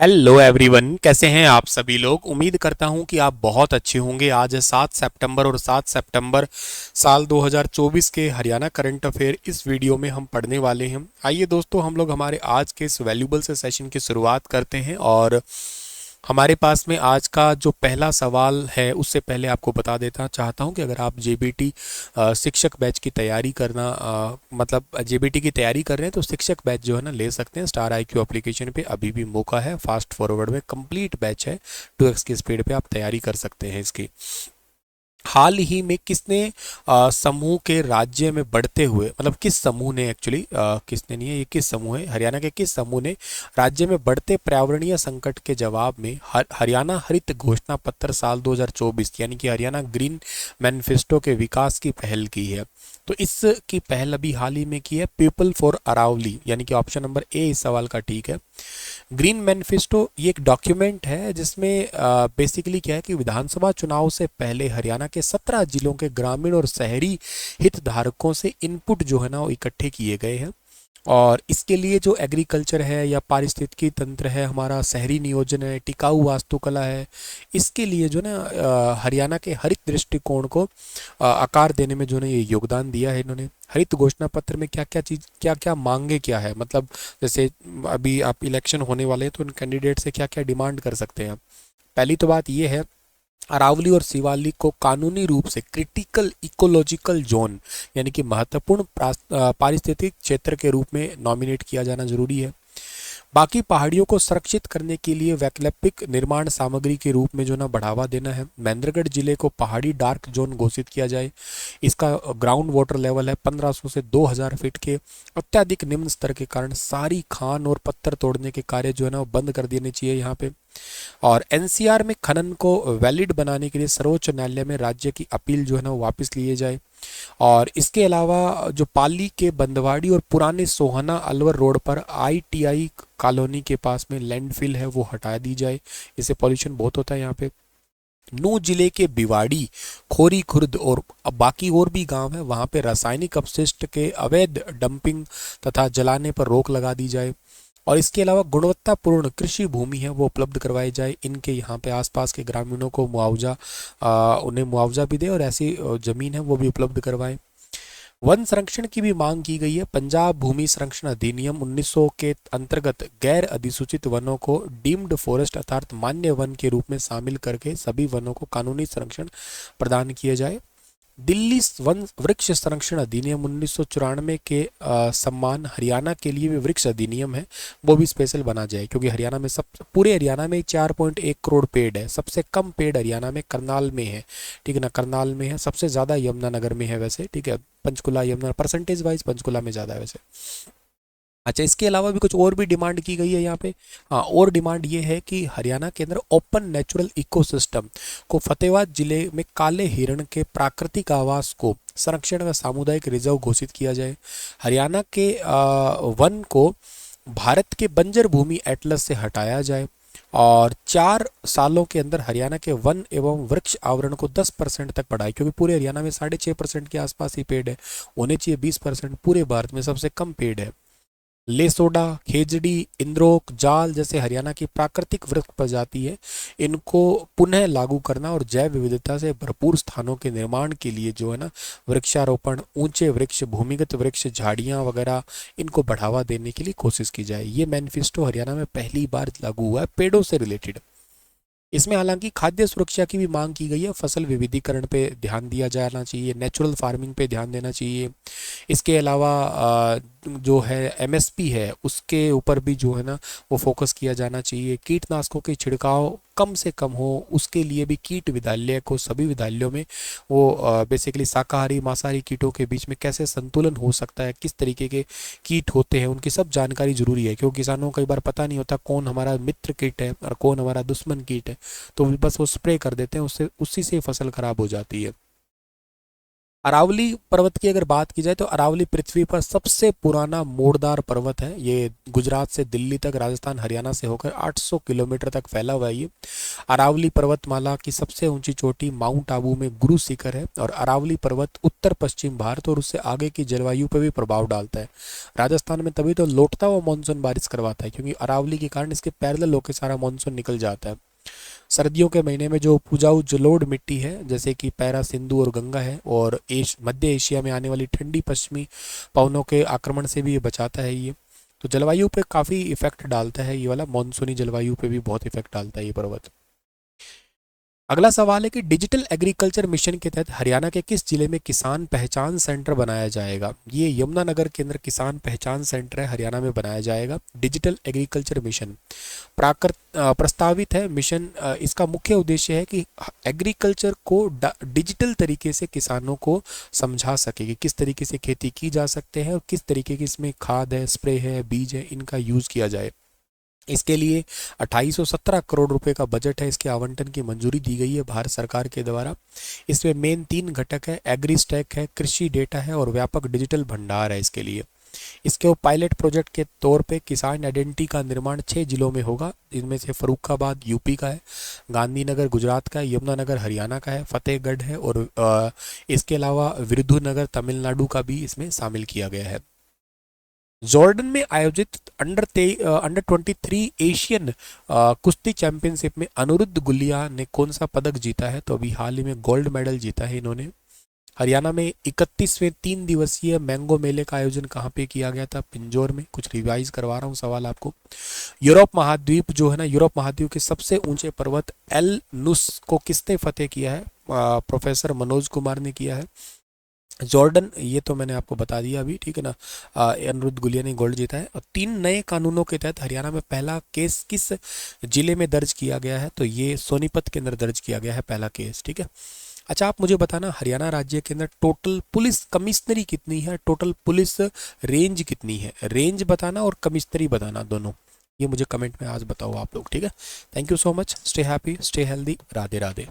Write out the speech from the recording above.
Hello everyone, कैसे हैं आप सभी लोग। उम्मीद करता हूं कि आप बहुत अच्छे होंगे। आज है 7 सितंबर और 7 सितंबर साल 2024 के हरियाणा करंट अफेयर इस वीडियो में हम पढ़ने वाले हैं। आइए दोस्तों, हम लोग हमारे आज के इस वैल्यूबल से सेशन की शुरुआत करते हैं। और हमारे पास में आज का जो पहला सवाल है उससे पहले आपको बता देता चाहता हूं कि अगर आप जेबीटी शिक्षक बैच की तैयारी करना मतलब जेबीटी की तैयारी कर रहे हैं तो शिक्षक बैच जो है ना ले सकते हैं। स्टार आईक्यू एप्लीकेशन पे अभी भी मौका है। फास्ट फॉरवर्ड में कंप्लीट बैच है। 2x की स्पीड पे आप तैयारी कर सकते हैं इसकी। हाल ही में किसने समूह के राज्य में बढ़ते हुए, मतलब किस समूह ने, एक्चुअली किसने नहीं है, ये किस समूह है, हरियाणा के किस समूह ने राज्य में बढ़ते पर्यावरणीय संकट के जवाब में हरियाणा हरित घोषणा पत्र साल 2024 यानी कि हरियाणा ग्रीन मैनिफेस्टो के विकास की पहल की है। तो इसकी पहल अभी हाल ही में की है पीपल फॉर अरावली, यानी कि ऑप्शन नंबर ए इस सवाल का ठीक है। ग्रीन मैनिफेस्टो ये एक डॉक्यूमेंट है जिसमें बेसिकली क्या है कि विधानसभा चुनाव से पहले हरियाणा के 17 जिलों के ग्रामीण और शहरी हितधारकों से इनपुट जो है ना वो इकट्ठे किए गए हैं। और इसके लिए जो एग्रीकल्चर है या पारिस्थितिकी तंत्र है, हमारा शहरी नियोजन है, टिकाऊ वास्तुकला है, इसके लिए जो ना हरियाणा के हरित दृष्टिकोण को आकार देने में जो ना ये योगदान दिया है इन्होंने। हरित घोषणा पत्र में क्या क्या चीज, क्या क्या मांगे क्या है, मतलब जैसे अभी आप इलेक्शन होने वाले हैं तो उन कैंडिडेट से क्या क्या डिमांड कर सकते हैं। पहली तो बात ये है, अरावली और शिवालिक को कानूनी रूप से क्रिटिकल इकोलॉजिकल जोन यानी कि महत्वपूर्ण पारिस्थितिक क्षेत्र के रूप में नॉमिनेट किया जाना जरूरी है। बाकी पहाड़ियों को संरक्षित करने के लिए वैकल्पिक निर्माण सामग्री के रूप में जो ना बढ़ावा देना है। महेंद्रगढ़ जिले को पहाड़ी डार्क जोन घोषित किया जाए। इसका ग्राउंड वाटर लेवल है 1500 से 2000 फीट के। अत्यधिक निम्न स्तर के कारण सारी खान और पत्थर तोड़ने के कार्य जो है ना वो बंद कर देने चाहिए यहाँ पे। और एनसीआर में खनन को वैलिड बनाने के लिए सर्वोच्च न्यायालय में राज्य की अपील जो है ना वो वापस लिए जाए। और इसके अलावा जो पाली के बंदवाड़ी और पुराने सोहना अलवर रोड पर आईटीआई कॉलोनी के पास में लैंडफिल है वो हटा दी जाए। इससे पॉल्यूशन बहुत होता है यहाँ पे। नूह जिले के बिवाड़ी, खोरी खुर्द और बाकी और भी गांव है, वहां पे रासायनिक अपशिष्ट के अवैध डंपिंग तथा जलाने पर रोक लगा दी जाए। और इसके अलावा गुणवत्तापूर्ण कृषि भूमि है वो उपलब्ध करवाई जाए। इनके यहाँ पे आसपास के ग्रामीणों को मुआवजा, उन्हें मुआवजा भी दे और ऐसी जमीन है वो भी उपलब्ध करवाए। वन संरक्षण की भी मांग की गई है। पंजाब भूमि संरक्षण अधिनियम 1900 के अंतर्गत गैर अधिसूचित वनों को डीम्ड फॉरेस्ट अर्थात मान्य वन के रूप में शामिल करके सभी वनों को कानूनी संरक्षण प्रदान किया जाए। दिल्ली वन वृक्ष संरक्षण अधिनियम 1994 के सम्मान हरियाणा के लिए भी वृक्ष अधिनियम है वो भी स्पेशल बना जाए, क्योंकि हरियाणा में सब, पूरे हरियाणा में 4.1 करोड़ पेड़ है। सबसे कम पेड़ हरियाणा में करनाल में है, ठीक है ना, करनाल में है। सबसे ज़्यादा यमुनानगर में है वैसे, ठीक है। पंचकुला यमुना परसेंटेज वाइज पंचकुला में ज़्यादा है वैसे। अच्छा, इसके अलावा भी कुछ और भी डिमांड की गई है यहाँ पे। हाँ, और डिमांड ये है कि हरियाणा के अंदर ओपन नेचुरल इकोसिस्टम को फतेहाबाद जिले में काले हिरण के प्राकृतिक आवास को संरक्षण व सामुदायिक रिजर्व घोषित किया जाए। हरियाणा के वन को भारत के बंजर भूमि एटलस से हटाया जाए। और 4 सालों के अंदर हरियाणा के वन एवं वृक्ष आवरण को 10% तक बढ़ाए, क्योंकि पूरे हरियाणा में 6.5% के आसपास ही पेड़ है, होने चाहिए 20%। पूरे भारत में सबसे कम पेड़ है। लेसोडा, खेजड़ी, इंद्रोक, जाल जैसे हरियाणा की प्राकृतिक वृक्ष प्रजाति है, इनको पुनः लागू करना और जैव विविधता से भरपूर स्थानों के निर्माण के लिए जो है ना वृक्षारोपण, ऊंचे वृक्ष, भूमिगत वृक्ष, झाड़ियां वगैरह, इनको बढ़ावा देने के लिए कोशिश की जाए। ये मैनिफेस्टो हरियाणा में पहली बार लागू हुआ है पेड़ों से रिलेटेड। इसमें हालांकि खाद्य सुरक्षा की भी मांग की गई है। फसल विविधीकरण पे ध्यान दिया जाना चाहिए, नेचुरल फार्मिंग पे ध्यान देना चाहिए। इसके अलावा जो है एमएसपी है उसके ऊपर भी जो है ना वो फोकस किया जाना चाहिए। कीटनाशकों के छिड़काव कम से कम हो, उसके लिए भी कीट विद्यालय को, सभी विद्यालयों में वो बेसिकली शाकाहारी मांसाहारी कीटों के बीच में कैसे संतुलन हो सकता है, किस तरीके के कीट होते हैं, उनकी सब जानकारी जरूरी है। क्योंकि किसानों को कई बार पता नहीं होता कौन हमारा मित्र कीट है और कौन हमारा दुश्मन कीट है, तो बस वो स्प्रे कर देते हैं, उससे उसी से फसल खराब हो जाती है। अरावली पर्वत की अगर बात की जाए तो अरावली पृथ्वी पर सबसे पुराना मोड़दार पर्वत है। ये गुजरात से दिल्ली तक, राजस्थान हरियाणा से होकर 800 किलोमीटर तक फैला हुआ है ये। अरावली पर्वतमाला की सबसे ऊंची चोटी माउंट आबू में गुरु शिखर है और अरावली पर्वत उत्तर पश्चिम भारत और उससे आगे की जलवायु पर भी प्रभाव डालता है। राजस्थान में तभी तो लौटता हुआ मानसून बारिश करवाता है, क्योंकि अरावली के कारण इसके पैरेलल होकर सारा मानसून निकल जाता है। सर्दियों के महीने में जो उपजाऊ जलोढ़ मिट्टी है, जैसे कि पैरा, सिंधु और गंगा है, और मध्य एशिया में आने वाली ठंडी पश्चिमी पवनों के आक्रमण से भी ये बचाता है ये। तो जलवायु पे काफ़ी इफेक्ट डालता है ये वाला, मानसूनी जलवायु पे भी बहुत इफेक्ट डालता है ये पर्वत। अगला सवाल है कि डिजिटल एग्रीकल्चर मिशन के तहत हरियाणा के किस जिले में किसान पहचान सेंटर बनाया जाएगा? ये यमुनानगर के अंदर किसान पहचान सेंटर है, हरियाणा में बनाया जाएगा। डिजिटल एग्रीकल्चर मिशन प्रस्तावित है मिशन। इसका मुख्य उद्देश्य है कि एग्रीकल्चर को डिजिटल तरीके से किसानों को समझा सके कि किस तरीके से खेती की जा सकते हैं और किस तरीके की इसमें खाद है, स्प्रे है, बीज है, इनका यूज़ किया जाए। इसके लिए 2817 करोड़ रुपए का बजट है। इसके आवंटन की मंजूरी दी गई है भारत सरकार के द्वारा। इसमें मेन 3 घटक है, एग्री स्टैक है, कृषि डेटा है और व्यापक डिजिटल भंडार है इसके लिए। इसके पायलट प्रोजेक्ट के तौर पे किसान आइडेंटिटी का निर्माण 6 जिलों में होगा। इनमें से फर्रुखाबाद यूपी का है, गांधीनगर गुजरात का है, यमुनानगर हरियाणा का है, फतेहगढ़ है और इसके अलावा विरुधुनगर तमिलनाडु का भी इसमें शामिल किया गया है। जॉर्डन में आयोजित अंडर 23 एशियन कुश्ती चैंपियनशिप में अनिरुद्ध गुलिया ने कौन सा पदक जीता है? तो अभी हाल ही में गोल्ड मेडल जीता है इन्होंने। हरियाणा में 31वें 3 दिवसीय मैंगो मेले का आयोजन कहाँ पे किया गया था? पिंजौर में। कुछ रिवाइज करवा रहा हूँ सवाल आपको। यूरोप महाद्वीप जो है ना, यूरोप महाद्वीप के सबसे ऊंचे पर्वत एलनुस को किसने फतेह किया है? प्रोफेसर मनोज कुमार ने किया है। जॉर्डन, ये तो मैंने आपको बता दिया अभी, ठीक है ना। अनिरुद्ध गुलिया ने गोल्ड जीता है। और 3 नए कानूनों के तहत हरियाणा में पहला केस किस जिले में दर्ज किया गया है? तो ये सोनीपत के अंदर दर्ज किया गया है पहला केस, ठीक है। अच्छा, आप मुझे बताना हरियाणा राज्य के अंदर टोटल पुलिस कमिश्नरी कितनी है, टोटल पुलिस रेंज कितनी है? रेंज बताना और कमिश्नरी बताना, दोनों ये मुझे कमेंट में आज बताओ आप लोग, ठीक है। Thank you so much. Stay happy, stay healthy. Radhe Radhe.